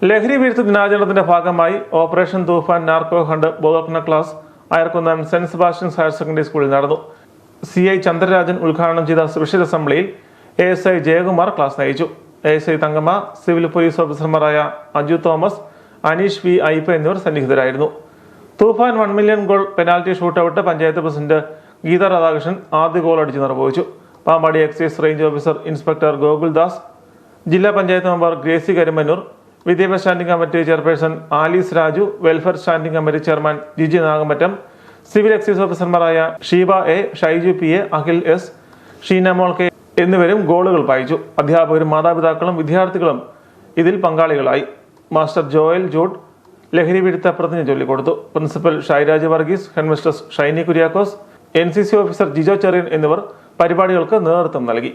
ലഹരി വിരുദ്ധ ദിനാചരണത്തിന്റെ ഭാഗമായി ഓപ്പറേഷൻ തൂഫാൻ നാർക്കോ ഹണ്ട് ബോധവൽക്കരണ class Ayarkunnam saint Sebastian's higher secondary സ്കൂളിൽ നടന്നു. CI ചന്ദ്രരാജൻ ഉദ്ഘാടനം ചെയ്ത സ്പെഷ്യൽ അസംബ്ലിയിൽ ASI ജയകുമാർ ക്ലാസ് നയിച്ചു. ASI തങ്കമ്മ, സിവിൽ പോലീസ് ഓഫീസർമാരായ അജു തോമസ്, അനീഷ് V. ഐപ്പ എന്നിവർ സന്നിഹിതരായിരുന്നു. Toofan 1 million goal penalty shootout panchayat president Geetha Radhakrishnan ആദ്യ ഗോൾ അടിച്ച് നിർവഹിച്ചു. Pampady excise range officer inspector Gokuldas, ജില്ലാ പഞ്ചായത്ത് മെമ്പർ ഗ്രേസി കരുമന്നൂർ, വിദ്യാഭ്യാസ standing committee chairperson Alice Raju, welfare standing committee chairman Jiji Nagamattam, civil excise ഓഫീസർമാരായ Sheeba A, Shaiju PA, Akhil S, Sheena mall K എന്നിവരും ഗോളുകൾ പായിച്ചു. അധ്യാപകരും മാതാപിതാക്കളും വിദ്യാർത്ഥികളും ഇതിൽ പങ്കാളികളായി. മാസ്റ്റർ ജോയൽ ജൂഡ് ലഹരി വിരുദ്ധ പ്രതിജ്ഞ ചൊല്ലിക്കൊടുത്തു. Principal Shairaj Varghese, headmistress Shiny Kuriakose, NCC officer Jijo Cherian എന്നിവർ പരിപാടികൾക്ക് നേതൃത്വം നൽകി.